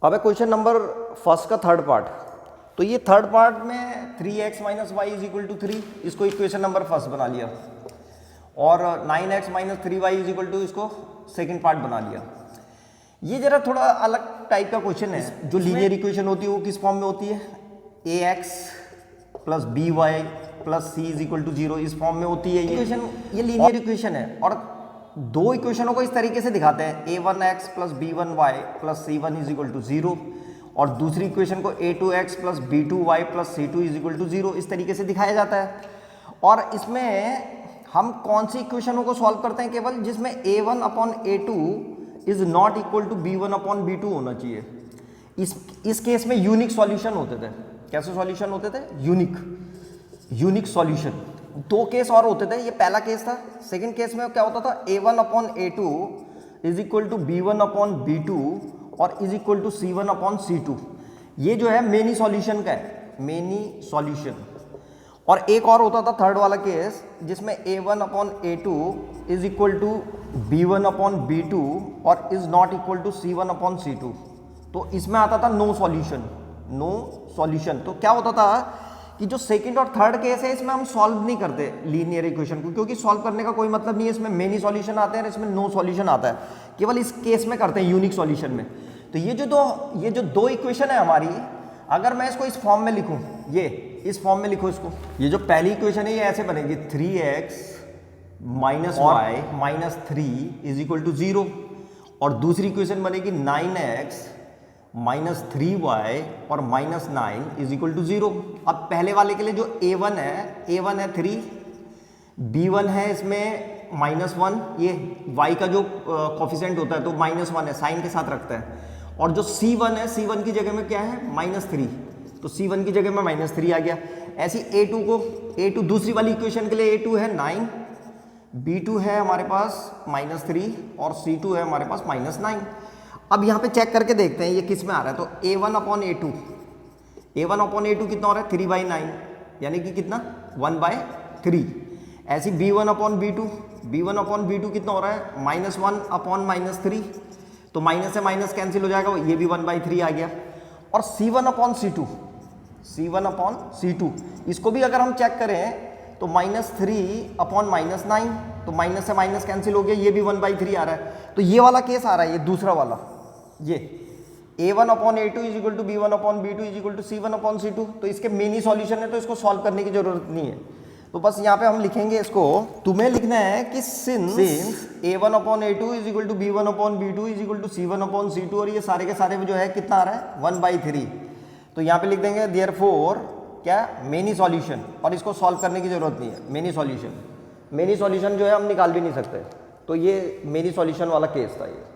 अब है question number first का थर्ड पार्ट। तो ये थर्ड पार्ट में 3x minus y is equal to 3, इसको इक्वेशन नंबर फर्स्ट बना लिया, और 9x minus 3y is equal to इसको सेकंड पार्ट बना लिया। ये जरा थोड़ा अलग टाइप का क्वेश्चन है। जो लीनियर इक्वेशन होती है वो किस फॉर्म में होती है, ax plus b y plus c is equal to 0, इस फॉर्म में होती है ये इक्वेशन। ये लीनियर इक्वेशन है और दो इक्वेशनों को इस तरीके से दिखाते हैं, a1x plus b1y plus c1 is equal to 0, और दूसरी इक्वेशन को a2x plus b2y plus c2 is equal to 0, इस तरीके से दिखाया जाता है। और इसमें हम कौन सी इक्वेशनों को सॉल्व करते हैं, केवल जिसमें a1 upon a2 is not equal to b1 upon b2 होना चाहिए। इस केस में यूनिक सॉल्यूशन होते थे। कैसे सॉल्यूशन होते थे, यूनिक सॉल्यूशन। दो केस और होते थे, ये पहला केस था। सेकंड केस में क्या होता था, a1 upon a2 is equal to b1 upon b2 और is equal to c1 upon c2। ये जो है मेनी सॉल्यूशन का है, मेनी सॉल्यूशन। और एक और होता था थर्ड वाला केस, जिसमें a1 upon a2 is equal to b1 upon b2 और is not equal to c1 upon c2। तो इसमें आता था नो सॉल्यूशन। तो क्या होता था कि जो सेकंड और थर्ड केस है इसमें हम सॉल्व नहीं करते लीनियर इक्वेशन को, क्योंकि सॉल्व करने का कोई मतलब नहीं है। इसमें मेनी सॉल्यूशन आते हैं, इसमें नो सॉल्यूशन आता है। केवल इस केस में करते हैं, यूनिक सॉल्यूशन में। तो ये जो दो इक्वेशन है हमारी, अगर मैं इसको इस फॉर्म में लिखूं, ये इस फॉर्म में लिखो इसको, ये जो पहली इक्वेशन है ये ऐसे बनेगी 3x minus y minus 3 is equal to 0, और दूसरी इक्वेशन बनेगी 9x माइनस 3y और माइनस 9 इज इक्वल टू 0। अब पहले वाले के लिए जो a1 है 3, b1 है इसमें -1, ये y का जो कोफिशिएंट होता है तो -1 है, साइन के साथ रखता है। और जो c1 है, c1 की जगह में क्या है, -3, तो c1 की जगह में -3 आ गया। ऐसी a2 दूसरी वाली इक्वेशन के लिए a2 है 9, b2 है हमारे पास -3 और c2 है हमारे पास -9। अब यहाँ पे चेक करके देखते हैं ये किस में आ रहा है। तो a1 अपॉन a2 कितना हो रहा है, 3/9, यानी कि कितना 1/3। ऐसी b1 अपॉन b2 कितना हो रहा है, -1 अपॉन -3, तो माइनस से माइनस कैंसिल हो जाएगा, ये भी 1/3 आ गया। और c1 अपॉन c2, इसको भी अगर हम चेक करें तो -3 अपॉन -9, तो माइनस से माइनस कैंसिल हो गया, ये भी 1/3 आ रहा है। तो ये वाला केस आ रहा है, ये दूसरा वाला, ये a1 upon a2 is equal to b1 upon b2 is equal to c1 upon c2। तो इसके मेनी सॉल्यूशन है, तो इसको सॉल्व करने की जरूरत नहीं है। तो बस यहाँ पे हम लिखेंगे इसको, तुम्हें लिखना है कि since a1 upon a2 is equal to b1 upon b2 is equal to c1 upon c2, और ये सारे के सारे जो है कितना आ रहा है, 1/3। तो यहाँ पे लिख देंगे देयरफॉर क्या, मेनी सॉल्यूशन, और इसको सॉल्व करने की जरूरत नहीं है। मेनी सॉल्यूशन जो है हम निकाल भी नहीं सकते। तो ये मेनी सॉल्यूशन वाला केस था ये।